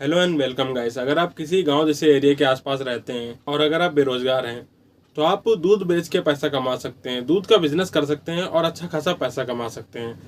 Hello and welcome guys. अगर आप किसी गांव जैसे एरिया के आसपास रहते हैं और अगर आप बेरोजगार हैं तो आप दूध बेच के पैसा कमा सकते हैं, दूध का बिजनेस कर सकते हैं और अच्छा खासा पैसा कमा सकते हैं।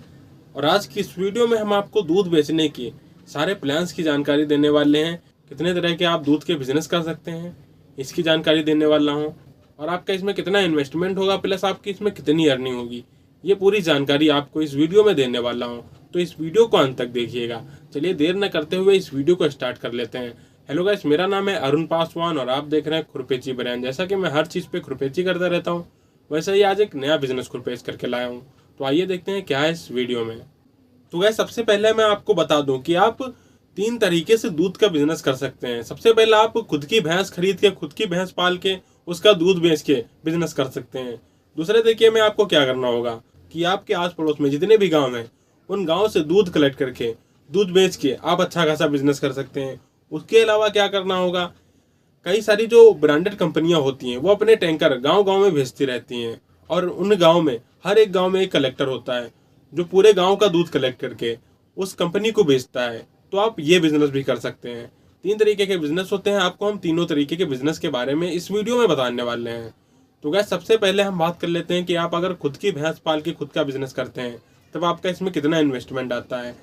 और आज की इस वीडियो में हम आपको दूध बेचने की सारे प्लान्स की जानकारी देने वाले हैं। कितने तरह के आप दूध के बिजनेस कर सकते हैं इसकी जानकारी देने वाला हूँ। और आपका इसमें कितना इन्वेस्टमेंट होगा प्लस आपकी इसमें कितनी अर्निंग होगी, ये पूरी जानकारी आपको इस वीडियो में देने वाला हूँ। तो इस वीडियो को अंत तक देखिएगा। चलिए देर न करते हुए इस वीडियो को स्टार्ट कर लेते हैं। हेलो गाइस, मेरा नाम है अरुण पासवान और आप देख रहे हैं खुरपेची ब्रांड। जैसा कि मैं हर चीज़ पे खुरपेची करता रहता हूँ, वैसे ही आज एक नया बिजनेस खुरपेच करके लाया हूँ। तो आइए देखते हैं क्या है इस वीडियो में। तो गाइस, सबसे पहले मैं आपको बता दूं कि आप 3 तरीके से दूध का बिजनेस कर सकते हैं। सबसे पहले आप खुद की भैंस खरीद के, खुद की भैंस पाल के उसका दूध बेच के बिजनेस कर सकते हैं। दूसरे तरीके में आपको क्या करना होगा कि आपके आस पड़ोस में जितने भी गांव हैं उन गांव से दूध कलेक्ट करके दूध बेच के आप अच्छा खासा बिजनेस कर सकते हैं। उसके अलावा क्या करना होगा, कई सारी जो ब्रांडेड कंपनियां होती हैं वो अपने टैंकर गांव गांव में भेजती रहती हैं और उन गांव में हर एक गांव में एक कलेक्टर होता है जो पूरे गांव का दूध कलेक्ट करके उस कंपनी को बेचता है। तो आप ये बिजनेस भी कर सकते हैं। 3 तरीके के बिजनेस होते हैं, आपको हम तीनों तरीके के बिजनेस के बारे में इस वीडियो में बताने वाले हैं। तो गैस, सबसे पहले हम बात कर लेते हैं कि आप अगर खुद की भैंस पाल के खुद का बिजनेस करते हैं तब आपका इसमें कितना इन्वेस्टमेंट आता है।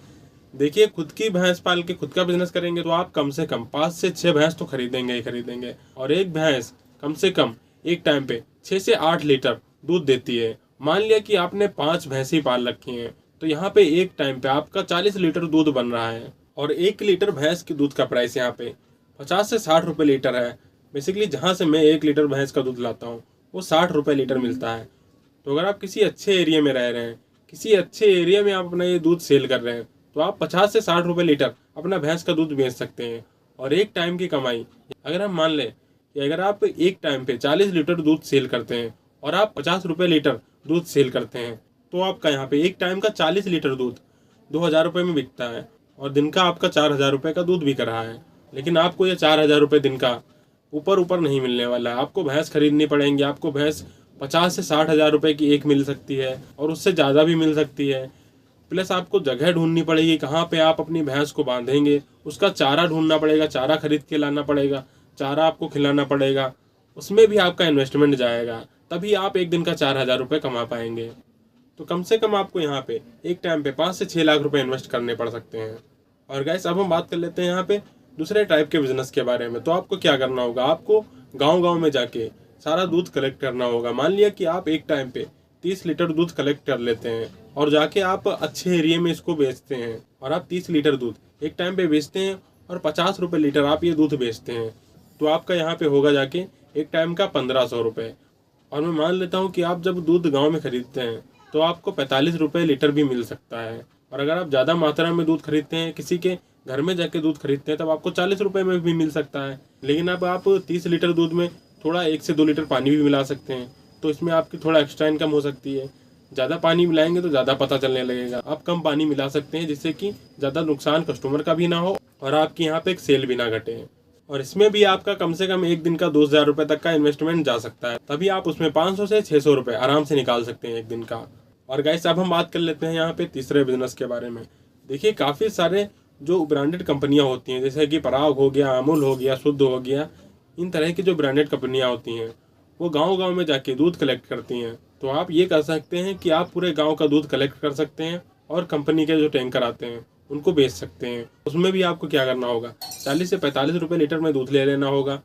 देखिए, खुद की भैंस पाल के खुद का बिजनेस करेंगे तो आप कम से कम 5 से 6 भैंस तो खरीदेंगे ही खरीदेंगे। और एक भैंस कम से कम एक टाइम पे 6 से 8 लीटर दूध देती है। मान लिया कि आपने 5 भैंस ही पाल रखी हैं तो यहाँ पे एक टाइम पे आपका 40 लीटर दूध बन रहा है। और 1 लीटर भैंस के दूध का प्राइस यहाँ पे 50 से 60 रुपये लीटर है। बेसिकली जहाँ से मैं 1 लीटर भैंस का दूध लाता हूँ वो 60 रुपये लीटर मिलता है। तो अगर आप किसी अच्छे एरिया में रह रहे हैं, किसी अच्छे एरिया में आप अपना ये दूध सेल कर रहे हैं तो आप 50 से 60 रुपये लीटर अपना भैंस का दूध बेच सकते हैं। और एक टाइम की कमाई, अगर हम मान लें कि अगर आप एक टाइम पे 40 लीटर दूध सेल करते हैं और आप 50 रुपये लीटर दूध सेल करते हैं तो आपका यहाँ पे एक टाइम का 40 लीटर दूध 2,000 रुपये में बिकता है और दिन का आपका 4,000 रुपये का दूध बिक रहा है। लेकिन आपको ये 4,000 रुपये दिन का ऊपर ऊपर नहीं मिलने वाला है। आपको भैंस खरीदनी पड़ेंगी। आपको भैंस 50 से 60,000 रुपये की एक मिल सकती है और उससे ज़्यादा भी मिल सकती है। प्लस आपको जगह ढूंढनी पड़ेगी कहाँ पे आप अपनी भैंस को बांधेंगे, उसका चारा ढूंढना पड़ेगा, चारा खरीद के लाना पड़ेगा, चारा आपको खिलाना पड़ेगा, उसमें भी आपका इन्वेस्टमेंट जाएगा। तभी आप एक दिन का 4,000 रुपये कमा पाएंगे। तो कम से कम आपको यहाँ पे एक टाइम पे 5 से 6 लाख रुपए इन्वेस्ट करने पड़ सकते हैं। और गाइस, अब हम बात कर लेते हैं यहाँ पे दूसरे टाइप के बिजनेस के बारे में। तो आपको क्या करना होगा, आपको गांव गांव में जाके सारा दूध कलेक्ट करना होगा। मान लिया कि आप एक टाइम पे 30 लीटर दूध कलेक्ट कर लेते हैं और जाके आप अच्छे एरिया में इसको बेचते हैं और आप 30 लीटर दूध एक टाइम पे बेचते हैं और 50 रुपये लीटर आप ये दूध बेचते हैं तो आपका यहाँ पे होगा जाके एक टाइम का 1,500 रुपये। और मैं मान लेता हूँ कि आप जब दूध गाँव में खरीदते हैं तो आपको 45 रुपये लीटर भी मिल सकता है। और अगर आप ज़्यादा मात्रा में दूध खरीदते हैं, किसी के घर में जाके दूध खरीदते हैं, तब आपको 40 रुपये में भी मिल सकता है। लेकिन अब आप 30 लीटर दूध में थोड़ा 1 से 2 लीटर पानी भी मिला सकते हैं तो इसमें आपकी थोड़ा एक्स्ट्रा इनकम हो सकती है। ज़्यादा पानी मिलाएंगे तो ज़्यादा पता चलने लगेगा। आप कम पानी मिला सकते हैं जिससे कि ज़्यादा नुकसान कस्टमर का भी ना हो और आपकी यहाँ पे एक सेल भी ना घटे। और इसमें भी आपका कम से कम एक दिन का 2,000 रुपये तक का इन्वेस्टमेंट जा सकता है। तभी आप उसमें 500 से 600 रुपये आराम से निकाल सकते हैं एक दिन का। और गाइस, अब हम बात कर लेते हैं यहाँ पे तीसरे बिजनेस के बारे में। देखिए, काफ़ी सारे जो ब्रांडेड कंपनियाँ होती हैं जैसे कि पराग हो गया, अमूल हो गया, शुद्ध हो गया, इन तरह की जो ब्रांडेड कंपनियाँ होती हैं वो गांव गांव में जाके दूध कलेक्ट करती हैं। तो आप ये कर सकते हैं कि आप पूरे गांव का दूध कलेक्ट कर सकते हैं और कंपनी के जो टैंकर आते हैं उनको बेच सकते हैं। उसमें भी आपको क्या करना होगा, 40 से 45 रुपये लीटर में दूध ले लेना होगा।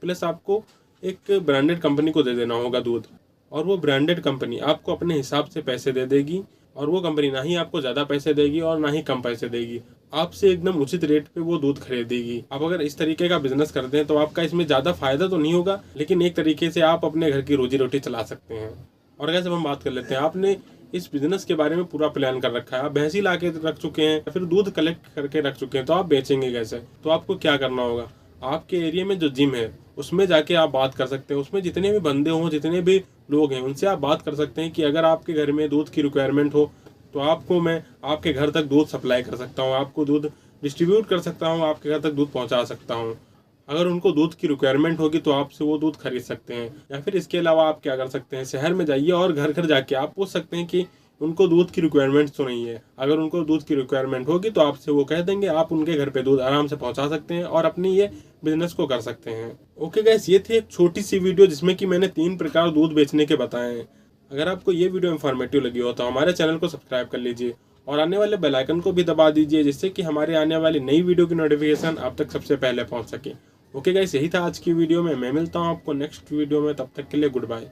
प्लस आपको एक ब्रांडेड कंपनी को दे देना होगा दूध और वो ब्रांडेड कंपनी आपको अपने हिसाब से पैसे दे देगी। और वो कंपनी ना ही आपको ज़्यादा पैसे देगी और ना ही कम पैसे देगी, आपसे एकदम उचित रेट पे वो दूध खरीदेगी। आप अगर इस तरीके का बिजनेस करते हैं तो आपका इसमें ज़्यादा फायदा तो नहीं होगा, लेकिन एक तरीके से आप अपने घर की रोजी रोटी चला सकते हैं। और कैसे हम बात कर लेते हैं, आपने इस बिजनेस के बारे में पूरा प्लान कर रखा है, आप भैंसी ला के रख चुके हैं या फिर दूध कलेक्ट करके रख चुके हैं, तो आप बेचेंगे कैसे। तो आपको क्या करना होगा, आपके एरिया में जो जिम है उसमें जाके आप बात कर सकते हैं। उसमें जितने भी बंदे हों, जितने भी लोग हैं, उनसे आप बात कर सकते हैं कि अगर आपके घर में दूध की रिक्वायरमेंट हो तो आपको मैं आपके घर तक दूध सप्लाई कर सकता हूँ, आपको दूध डिस्ट्रीब्यूट कर सकता हूँ, आपके घर तक दूध पहुँचा सकता हूँ। अगर उनको दूध की रिक्वायरमेंट होगी तो आपसे वो दूध खरीद सकते हैं। या फिर इसके अलावा आप क्या कर सकते हैं, शहर में जाइए और घर घर जाके आप पूछ सकते हैं कि उनको दूध की रिक्वायरमेंट तो नहीं है। अगर उनको दूध की रिक्वायरमेंट होगी तो आपसे वो कह देंगे, आप उनके घर पे दूध आराम से पहुंचा सकते हैं और अपनी ये बिजनेस को कर सकते हैं। ओके गाइस, ये थी एक छोटी सी वीडियो जिसमें कि मैंने 3 प्रकार दूध बेचने के बताए हैं। अगर आपको ये वीडियो इन्फॉर्मेटिव लगी हो तो हमारे चैनल को सब्सक्राइब कर लीजिए और आने वाले बेल आइकन को भी दबा दीजिए, जिससे कि हमारे आने वाली नई वीडियो की नोटिफिकेशन आप तक सबसे पहले पहुंच सके। ओके गाइस, यही था आज की वीडियो में। मैं मिलता हूं आपको नेक्स्ट वीडियो में, तब तक के लिए गुड बाय।